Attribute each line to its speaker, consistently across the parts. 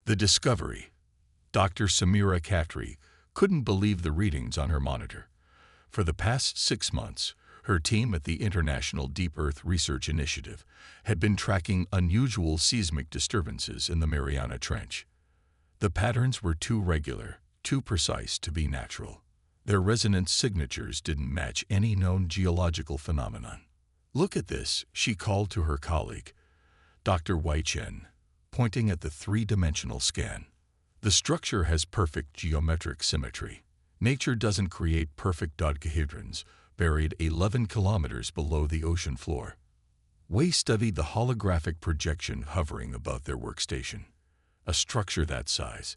Speaker 1: The discovery. Dr. Samira Khatri couldn't believe the readings on her monitor. For the past 6 months, her team at the International Deep Earth Research Initiative had been tracking unusual seismic disturbances in the Mariana Trench. The patterns were too regular, too precise to be natural. Their resonance signatures didn't match any known geological phenomenon. "Look at this," she called to her colleague, Dr. Wei Chen, pointing at the three-dimensional scan. "The structure has perfect geometric symmetry. Nature doesn't create perfect dodecahedrons buried 11 kilometers below the ocean floor." Wei studied the holographic projection hovering above their workstation. A structure that size,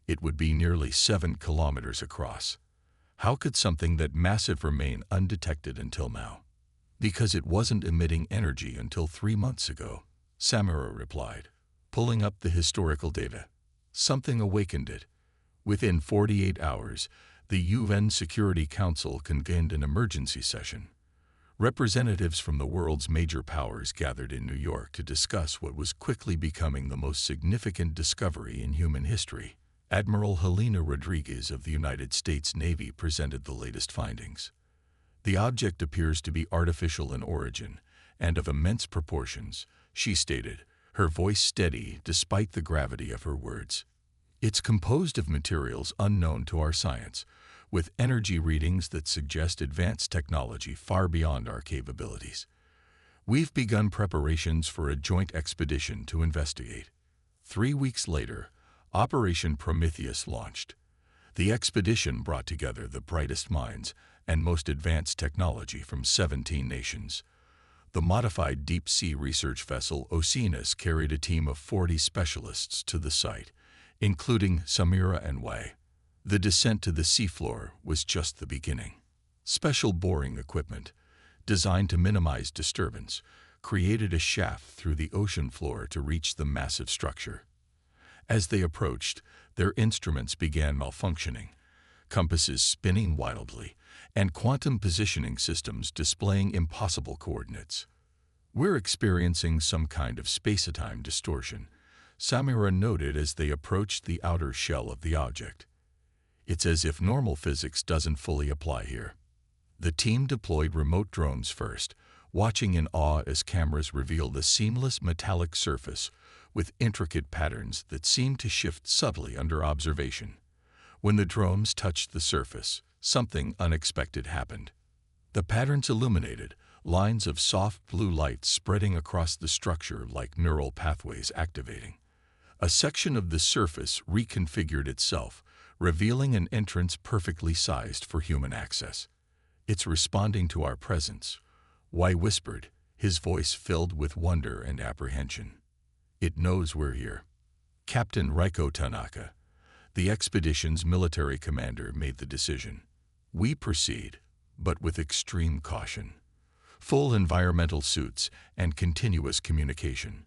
Speaker 1: it would be nearly 7 kilometers across. How could something that massive remain undetected until now? "Because it wasn't emitting energy until 3 months ago," Samira replied, pulling up the historical data. "Something awakened it. Within 48 hours, the UN Security Council convened an emergency session. Representatives from the world's major powers gathered in New York to discuss what was quickly becoming the most significant discovery in human history. Admiral Helena Rodriguez of the United States Navy presented the latest findings. The object appears to be artificial in origin and of immense proportions," she stated, her voice steady despite the gravity of her words. "It's composed of materials unknown to our science, with energy readings that suggest advanced technology far beyond our capabilities. We've begun preparations for a joint expedition to investigate." 3 weeks later, Operation Prometheus launched. The expedition brought together the brightest minds and most advanced technology from 17 nations. The modified deep-sea research vessel Oceanus carried a team of 40 specialists to the site, including Samira and Wei. The descent to the seafloor was just the beginning. Special boring equipment, designed to minimize disturbance, created a shaft through the ocean floor to reach the massive structure. As they approached, their instruments began malfunctioning, compasses spinning wildly, and quantum positioning systems displaying impossible coordinates. "We're experiencing some kind of space-time distortion," Samira noted as they approached the outer shell of the object. "It's as if normal physics doesn't fully apply here." The team deployed remote drones first, watching in awe as cameras revealed a seamless metallic surface with intricate patterns that seemed to shift subtly under observation. When the drones touched the surface, something unexpected happened. The patterns illuminated, lines of soft blue light spreading across the structure like neural pathways activating. A section of the surface reconfigured itself, revealing an entrance perfectly sized for human access. "It's responding to our presence," Wei whispered, his voice filled with wonder and apprehension. "It knows we're here." Captain Reiko Tanaka, the expedition's military commander, made the decision. "We proceed, but with extreme caution. Full environmental suits and continuous communication."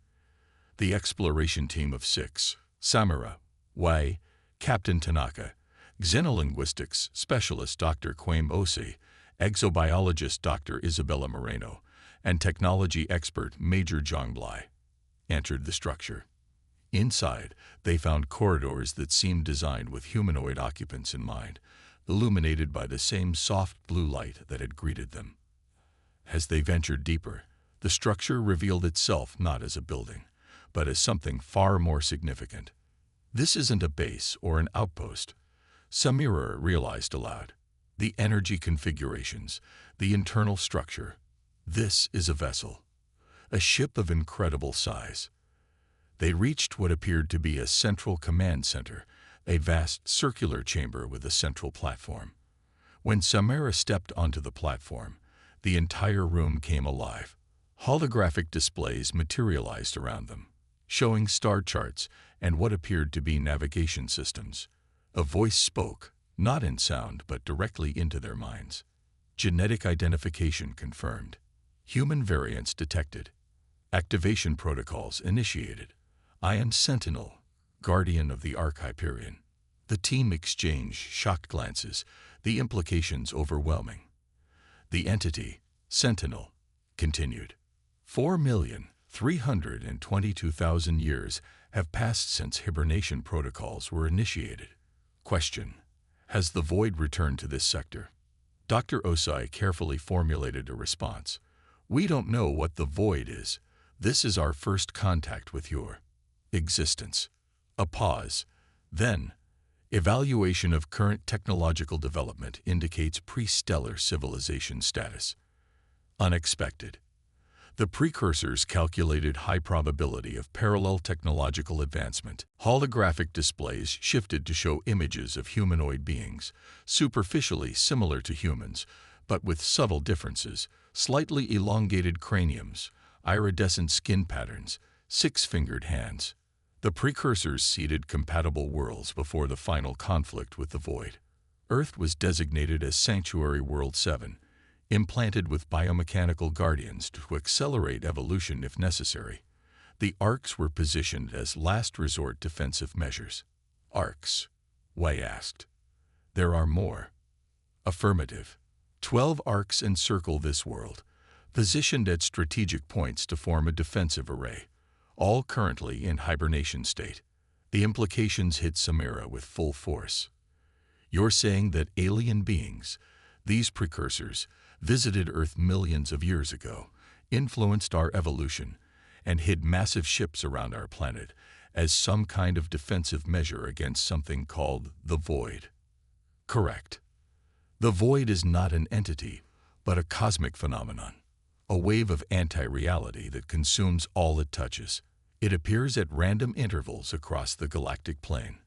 Speaker 1: The exploration team of 6, Samira, Wei, Captain Tanaka, xenolinguistics specialist Dr. Kwame Osei, exobiologist Dr. Isabella Moreno, and technology expert Major Zhang Blai, entered the structure. Inside, they found corridors that seemed designed with humanoid occupants in mind, illuminated by the same soft blue light that had greeted them. As they ventured deeper, the structure revealed itself not as a building, but as something far more significant. "This isn't a base or an outpost," Samira realized aloud. "The energy configurations, the internal structure. This is a vessel, a ship of incredible size." They reached what appeared to be a central command center, a vast circular chamber with a central platform. When Samira stepped onto the platform, the entire room came alive. Holographic displays materialized around them, showing star charts and what appeared to be navigation systems. A voice spoke, not in sound but directly into their minds. "Genetic identification confirmed. Human variants detected. Activation protocols initiated. I am Sentinel, guardian of the Arch-Hyperion." The team exchanged shocked glances, the implications overwhelming. The entity, Sentinel, continued. 322,000 years have passed since hibernation protocols were initiated. Question: has the void returned to this sector? Dr. Osai carefully formulated a response. We don't know what the void is. This is our first contact with your existence. A pause. Then, evaluation of current technological development indicates pre-stellar civilization status. Unexpected. The precursors calculated high probability of parallel technological advancement. Holographic displays shifted to show images of humanoid beings, superficially similar to humans, but with subtle differences: slightly elongated craniums, iridescent skin patterns, six-fingered hands. The precursors seeded compatible worlds before the final conflict with the void. Earth was designated as Sanctuary World 7, implanted with biomechanical guardians to accelerate evolution if necessary. The arcs were positioned as last resort defensive measures. Arcs? Wei asked. There are more. Affirmative. 12 arcs encircle this world, positioned at strategic points to form a defensive array, all currently in hibernation state. The implications hit Samira with full force. You're saying that alien beings, these precursors, visited Earth millions of years ago, influenced our evolution, and hid massive ships around our planet as some kind of defensive measure against something called the void. Correct. The void is not an entity, but a cosmic phenomenon, a wave of anti-reality that consumes all it touches. It appears at random intervals across the galactic plane.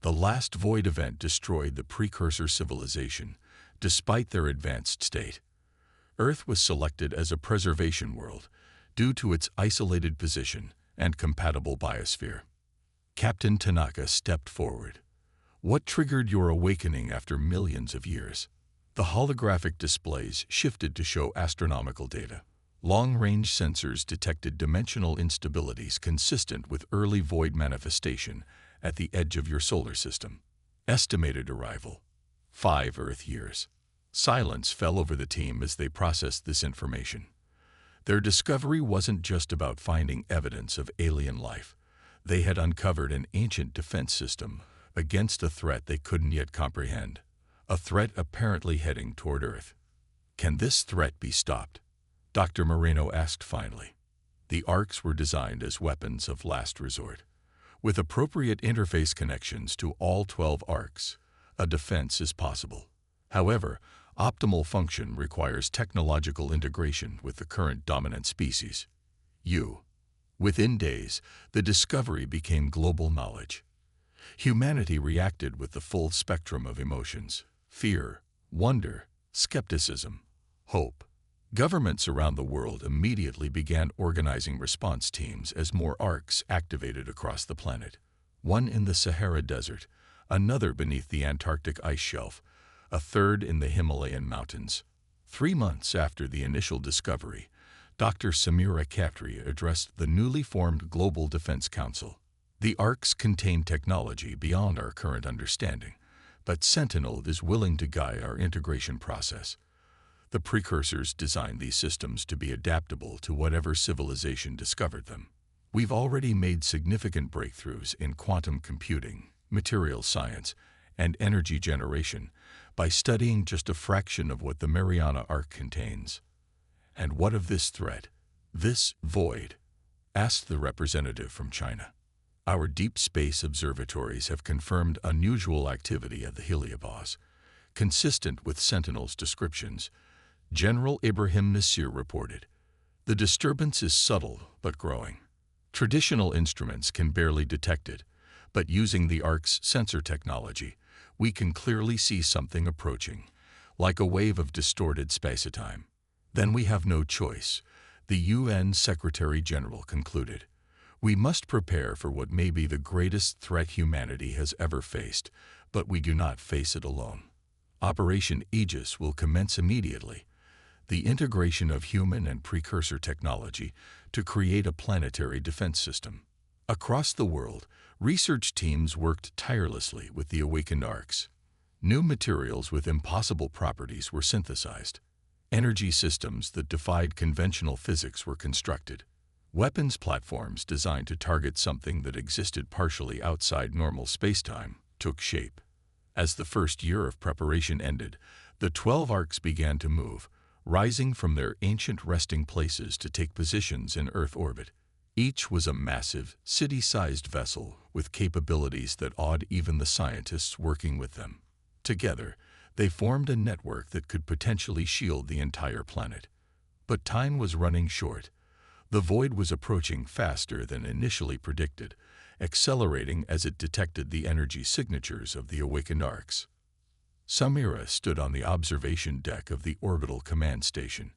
Speaker 1: The last void event destroyed the precursor civilization, despite their advanced state. Earth was selected as a preservation world due to its isolated position and compatible biosphere. Captain Tanaka stepped forward. What triggered your awakening after millions of years? The holographic displays shifted to show astronomical data. Long-range sensors detected dimensional instabilities consistent with early void manifestation at the edge of your solar system. Estimated arrival: 5 Earth years. Silence fell over the team as they processed this information. Their discovery wasn't just about finding evidence of alien life. They had uncovered an ancient defense system against a threat they couldn't yet comprehend, a threat apparently heading toward Earth. Can this threat be stopped? Dr. Moreno asked finally. The arcs were designed as weapons of last resort. With appropriate interface connections to all 12 arcs, a defense is possible. However, optimal function requires technological integration with the current dominant species. Within days, the discovery became global knowledge. Humanity reacted with the full spectrum of emotions: fear, wonder, skepticism, hope. Governments around the world immediately began organizing response teams as more arcs activated across the planet. One in the Sahara Desert, another beneath the Antarctic ice shelf, a third in the Himalayan mountains. 3 months after the initial discovery, Dr. Samira Khatri addressed the newly formed Global Defense Council. The arcs contain technology beyond our current understanding, but Sentinel is willing to guide our integration process. The precursors designed these systems to be adaptable to whatever civilization discovered them. We've already made significant breakthroughs in quantum computing, material science, and energy generation by studying just a fraction of what the Mariana Arc contains. And what of this threat, this void? Asked the representative from China. Our deep space observatories have confirmed unusual activity at the heliopause, consistent with Sentinel's descriptions. General Ibrahim Nasir reported. The disturbance is subtle but growing. Traditional instruments can barely detect it, but using the Arc's sensor technology, we can clearly see something approaching, like a wave of distorted spacetime. Then we have no choice, the UN Secretary-General concluded. We must prepare for what may be the greatest threat humanity has ever faced, but we do not face it alone. Operation Aegis will commence immediately, the integration of human and precursor technology to create a planetary defense system. Across the world, research teams worked tirelessly with the awakened arcs. New materials with impossible properties were synthesized. Energy systems that defied conventional physics were constructed. Weapons platforms designed to target something that existed partially outside normal spacetime took shape. As the first year of preparation ended, the 12 arcs began to move, rising from their ancient resting places to take positions in Earth orbit. Each was a massive, city-sized vessel with capabilities that awed even the scientists working with them. Together, they formed a network that could potentially shield the entire planet. But time was running short. The void was approaching faster than initially predicted, accelerating as it detected the energy signatures of the awakened arcs. Samira stood on the observation deck of the orbital command station,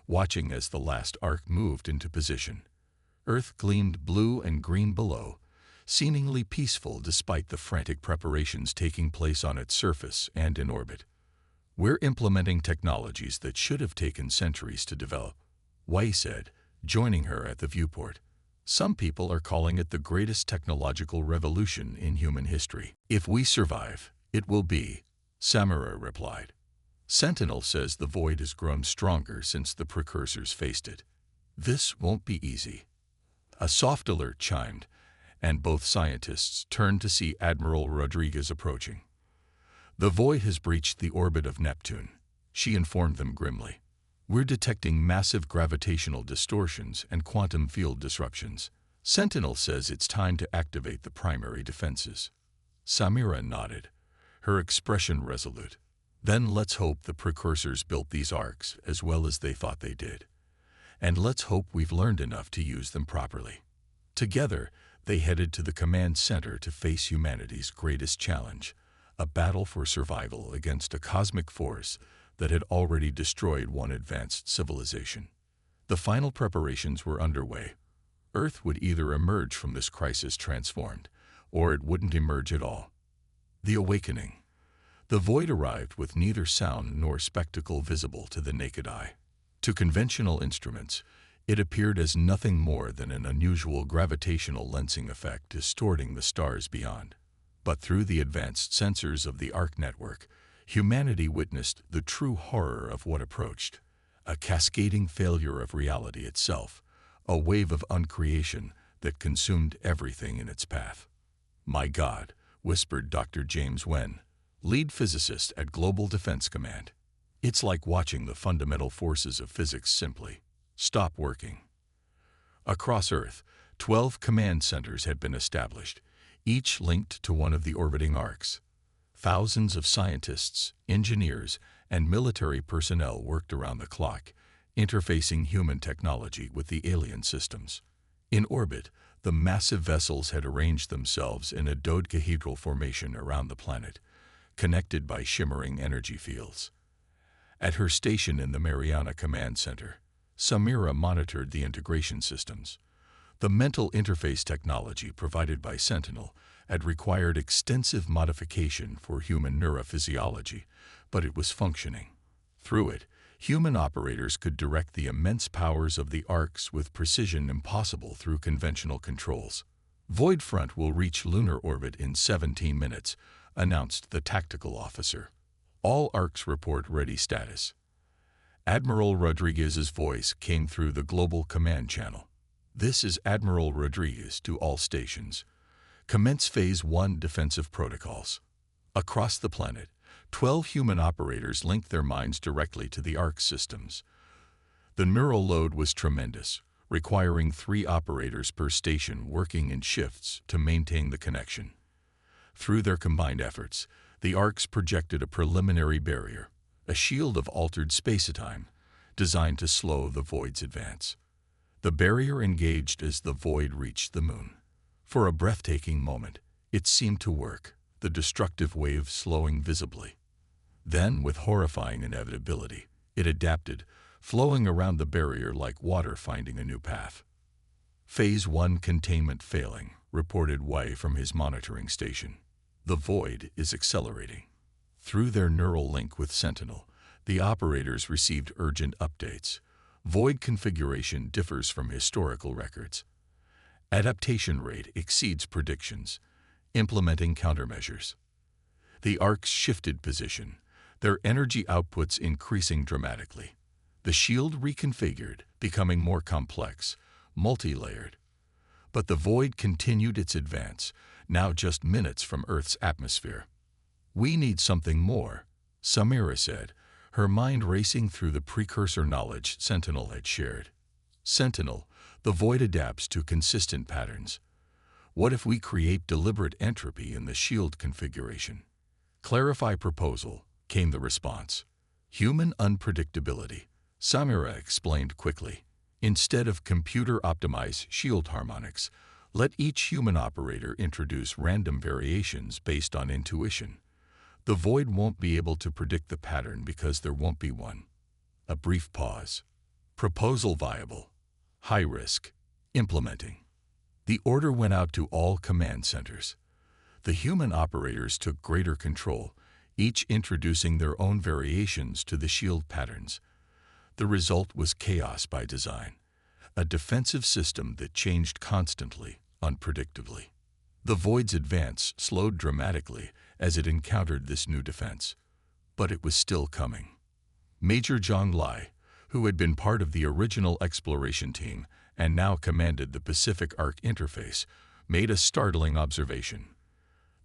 Speaker 1: watching as the last arc moved into position. Earth gleamed blue and green below, seemingly peaceful despite the frantic preparations taking place on its surface and in orbit. "We're implementing technologies that should have taken centuries to develop," Wei said, joining her at the viewport. "Some people are calling it the greatest technological revolution in human history. If we survive, it will be," Samira replied. "Sentinel says the void has grown stronger since the precursors faced it. This won't be easy." A soft alert chimed, and both scientists turned to see Admiral Rodriguez approaching. "The void has breached the orbit of Neptune," she informed them grimly. "We're detecting massive gravitational distortions and quantum field disruptions. Sentinel says it's time to activate the primary defenses." Samira nodded, her expression resolute. "Then let's hope the precursors built these arcs as well as they thought they did. And let's hope we've learned enough to use them properly." Together, they headed to the command center to face humanity's greatest challenge, a battle for survival against a cosmic force that had already destroyed one advanced civilization. The final preparations were underway. Earth would either emerge from this crisis transformed, or it wouldn't emerge at all. The awakening. The void arrived with neither sound nor spectacle visible to the naked eye. To conventional instruments, it appeared as nothing more than an unusual gravitational lensing effect distorting the stars beyond. But through the advanced sensors of the arc network, humanity witnessed the true horror of what approached, a cascading failure of reality itself, a wave of uncreation that consumed everything in its path. "My God," whispered Dr. James Wen, lead physicist at Global Defense Command. "It's like watching the fundamental forces of physics simply stop working." Across Earth, 12 command centers had been established, each linked to one of the orbiting arcs. Thousands of scientists, engineers, and military personnel worked around the clock, interfacing human technology with the alien systems. In orbit, the massive vessels had arranged themselves in a dodecahedral formation around the planet, connected by shimmering energy fields. At her station in the Mariana Command Center, Samira monitored the integration systems. The mental interface technology provided by Sentinel had required extensive modification for human neurophysiology, but it was functioning. Through it, human operators could direct the immense powers of the arcs with precision impossible through conventional controls. "Void Front will reach lunar orbit in 17 minutes, announced the tactical officer. "All arcs report ready status." Admiral Rodriguez's voice came through the global command channel. "This is Admiral Rodriguez to all stations. Commence Phase 1 defensive protocols." Across the planet, 12 human operators linked their minds directly to the arc systems. The neural load was tremendous, requiring 3 operators per station working in shifts to maintain the connection. Through their combined efforts, the arcs projected a preliminary barrier, a shield of altered spacetime, designed to slow the void's advance. The barrier engaged as the void reached the moon. For a breathtaking moment, it seemed to work, the destructive wave slowing visibly. Then, with horrifying inevitability, it adapted, flowing around the barrier like water finding a new path. "Phase 1 containment failing," reported Wei from his monitoring station. "The void is accelerating." Through their neural link with Sentinel, the operators received urgent updates. Void configuration differs from historical records. Adaptation rate exceeds predictions. Implementing countermeasures. The arcs shifted position, their energy outputs increasing dramatically. The shield reconfigured, becoming more complex, multi-layered. But the void continued its advance, now just minutes from Earth's atmosphere. "We need something more," Samira said, her mind racing through the precursor knowledge Sentinel had shared. "Sentinel, the void adapts to consistent patterns. What if we create deliberate entropy in the shield configuration?" "Clarify proposal," came the response. "Human unpredictability," Samira explained quickly. "Instead of computer-optimized shield harmonics, let each human operator introduce random variations based on intuition. The void won't be able to predict the pattern because there won't be one." A brief pause. "Proposal viable. High risk. Implementing." The order went out to all command centers. The human operators took greater control, each introducing their own variations to the shield patterns. The result was chaos by design, a defensive system that changed constantly, unpredictably. The void's advance slowed dramatically as it encountered this new defense, but it was still coming. Major Zhang Lai, who had been part of the original exploration team and now commanded the Pacific Arc interface, made a startling observation.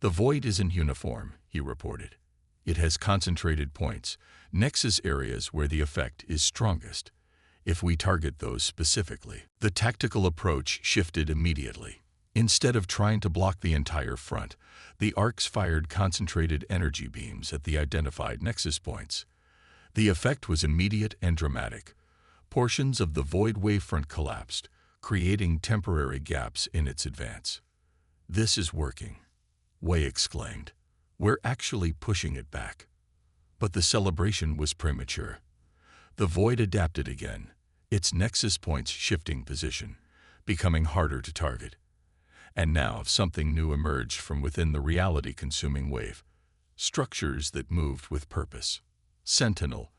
Speaker 1: "The void isn't uniform," he reported. "It has concentrated points, nexus areas where the effect is strongest. If we target those specifically." The tactical approach shifted immediately. Instead of trying to block the entire front, the arcs fired concentrated energy beams at the identified nexus points. The effect was immediate and dramatic. Portions of the void wavefront collapsed, creating temporary gaps in its advance. "This is working," Wei exclaimed. "We're actually pushing it back." But the celebration was premature. The void adapted again, its nexus points shifting position, becoming harder to target. And now something new emerged from within the reality-consuming wave. Structures that moved with purpose. "Sentinel,"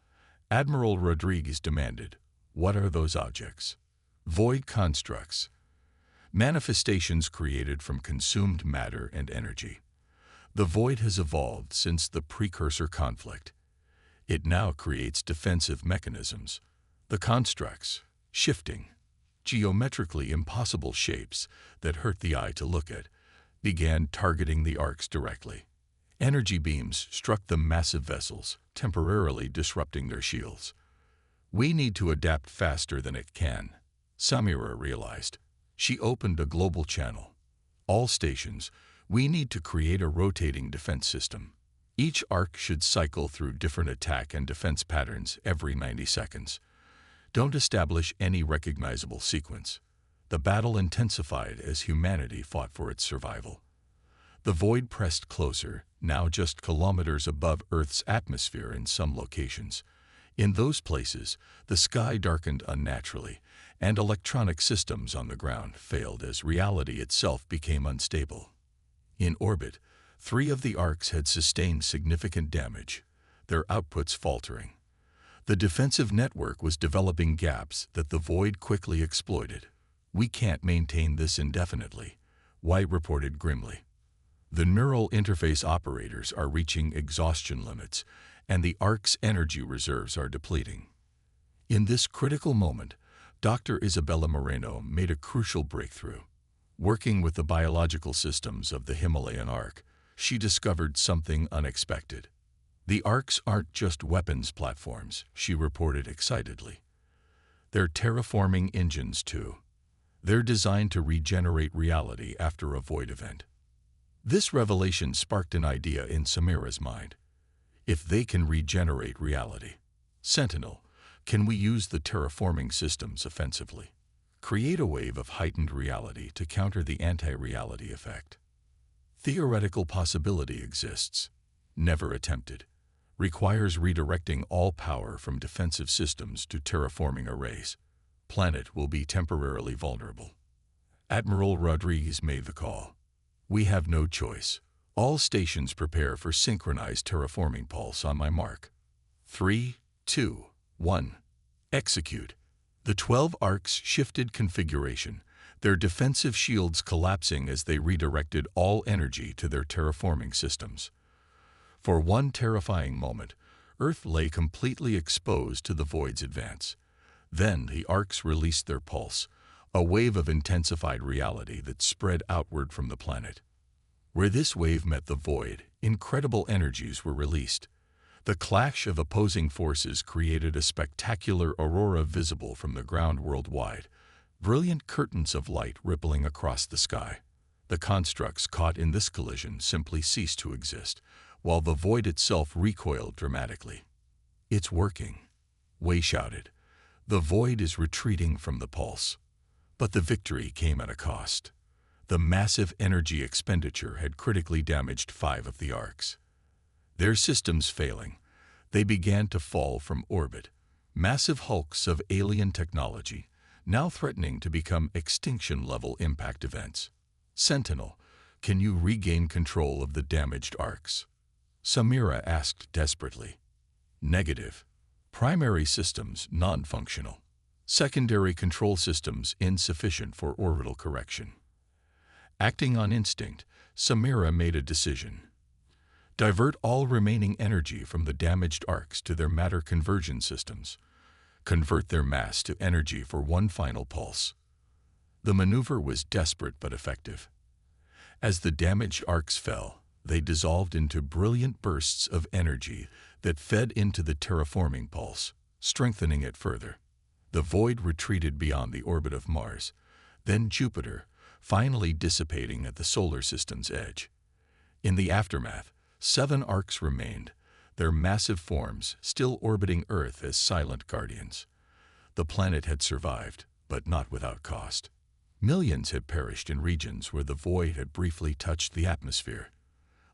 Speaker 1: Admiral Rodriguez demanded, "what are those objects?" "Void constructs. Manifestations created from consumed matter and energy. The void has evolved since the precursor conflict. It now creates defensive mechanisms. The constructs, shifting, geometrically impossible shapes that hurt the eye to look at, began targeting the arcs directly. Energy beams struck the massive vessels, temporarily disrupting their shields. "We need to adapt faster than it can," Samira realized. She opened a global channel. "All stations, we need to create a rotating defense system. Each arc should cycle through different attack and defense patterns every 90 seconds. Don't establish any recognizable sequence." The battle intensified as humanity fought for its survival. The void pressed closer, now just kilometers above Earth's atmosphere in some locations. In those places, the sky darkened unnaturally, and electronic systems on the ground failed as reality itself became unstable. In orbit, 3 of the arcs had sustained significant damage, their outputs faltering. The defensive network was developing gaps that the void quickly exploited. "We can't maintain this indefinitely," White reported grimly. "The neural interface operators are reaching exhaustion limits, and the arc's energy reserves are depleting." In this critical moment, Dr. Isabella Moreno made a crucial breakthrough. Working with the biological systems of the Himalayan arc, she discovered something unexpected. "The arcs aren't just weapons platforms," she reported excitedly. "They're terraforming engines too. They're designed to regenerate reality after a void event." This revelation sparked an idea in Samira's mind. If they can regenerate reality, Sentinel, can we use the terraforming systems offensively? Create a wave of heightened reality to counter the anti-reality effect. Theoretical possibility exists. Never attempted. Requires redirecting all power from defensive systems to terraforming arrays. Planet will be temporarily vulnerable. Admiral Rodriguez made the call. "We have no choice. All stations prepare for synchronized terraforming pulse on my mark. 3, 2, 1. Execute." The 12 arcs shifted configuration, their defensive shields collapsing as they redirected all energy to their terraforming systems. For one terrifying moment, Earth lay completely exposed to the void's advance. Then the arcs released their pulse, a wave of intensified reality that spread outward from the planet. Where this wave met the void, incredible energies were released. The clash of opposing forces created a spectacular aurora visible from the ground worldwide, brilliant curtains of light rippling across the sky. The constructs caught in this collision simply ceased to exist, while the void itself recoiled dramatically. "It's working," Wei shouted. "The void is retreating from the pulse." But the victory came at a cost. The massive energy expenditure had critically damaged 5 of the arcs. Their systems failing, they began to fall from orbit, massive hulks of alien technology, now threatening to become extinction-level impact events. "Sentinel, can you regain control of the damaged arcs?" Samira asked desperately. "Negative. Primary systems non-functional. Secondary control systems insufficient for orbital correction." Acting on instinct, Samira made a decision. Divert all remaining energy from the damaged arcs to their matter conversion systems. Convert their mass to energy for one final pulse. The maneuver was desperate but effective. As the damaged arcs fell, they dissolved into brilliant bursts of energy that fed into the terraforming pulse, strengthening it further. The void retreated beyond the orbit of Mars, then Jupiter, finally dissipating at the solar system's edge. In the aftermath, 7 arcs remained, their massive forms still orbiting Earth as silent guardians. The planet had survived, but not without cost. Millions had perished in regions where the void had briefly touched the atmosphere,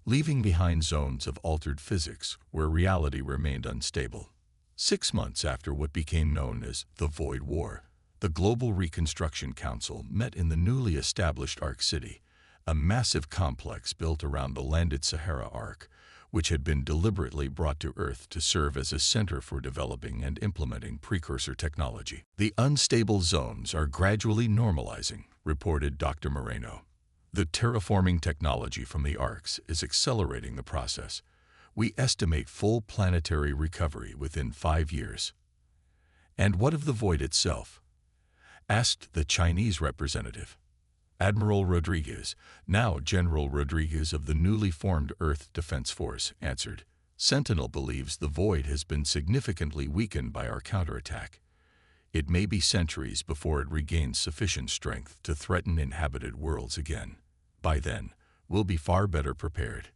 Speaker 1: leaving behind zones of altered physics where reality remained unstable. 6 months after what became known as the Void War, the Global Reconstruction Council met in the newly established Ark City, a massive complex built around the landed Sahara Ark, which had been deliberately brought to Earth to serve as a center for developing and implementing precursor technology. "The unstable zones are gradually normalizing," reported Dr. Moreno. "The terraforming technology from the arcs is accelerating the process. We estimate full planetary recovery within 5 years." "And what of the void itself?" asked the Chinese representative. Admiral Rodriguez, now General Rodriguez of the newly formed Earth Defense Force, answered, "Sentinel believes the void has been significantly weakened by our counterattack. It may be centuries before it regains sufficient strength to threaten inhabited worlds again. By then, we'll be far better prepared."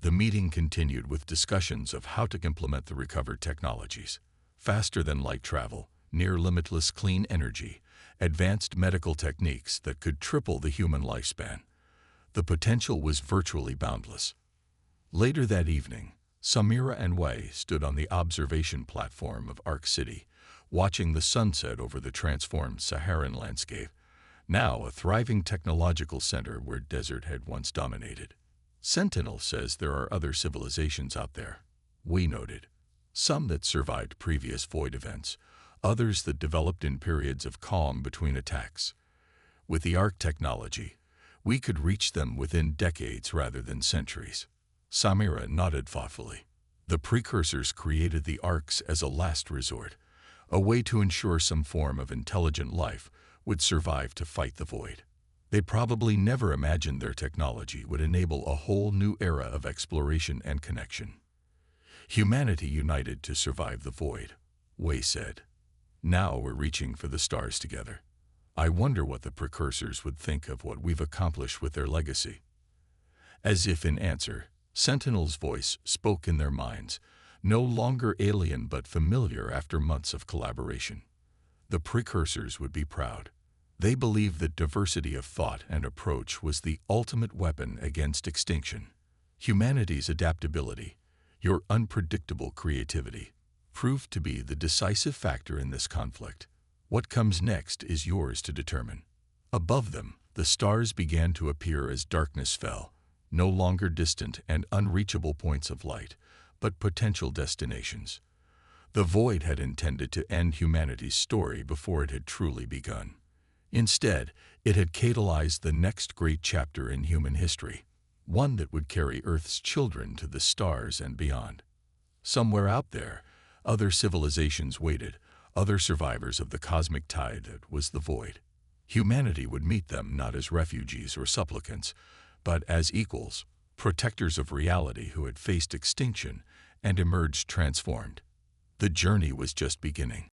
Speaker 1: The meeting continued with discussions of how to implement the recovered technologies: faster than light travel, near limitless clean energy, advanced medical techniques that could triple the human lifespan. The potential was virtually boundless. Later that evening, Samira and Wei stood on the observation platform of Ark City, watching the sunset over the transformed Saharan landscape, now a thriving technological center where desert had once dominated. "Sentinel says there are other civilizations out there," Wei noted. "Some that survived previous void events, others that developed in periods of calm between attacks. With the Ark technology, we could reach them within decades rather than centuries." Samira nodded thoughtfully. "The precursors created the Arks as a last resort, a way to ensure some form of intelligent life would survive to fight the void. They probably never imagined their technology would enable a whole new era of exploration and connection. Humanity united to survive the void," Wei said. "Now we're reaching for the stars together. I wonder what the precursors would think of what we've accomplished with their legacy." As if in answer, Sentinel's voice spoke in their minds, no longer alien but familiar after months of collaboration. The precursors would be proud. They believed that diversity of thought and approach was the ultimate weapon against extinction. Humanity's adaptability, your unpredictable creativity, proved to be the decisive factor in this conflict. What comes next is yours to determine. Above them, the stars began to appear as darkness fell, no longer distant and unreachable points of light, but potential destinations. The void had intended to end humanity's story before it had truly begun. Instead, it had catalyzed the next great chapter in human history, one that would carry Earth's children to the stars and beyond. Somewhere out there, other civilizations waited, other survivors of the cosmic tide that was the void. Humanity would meet them not as refugees or supplicants, but as equals, protectors of reality who had faced extinction and emerged transformed. The journey was just beginning.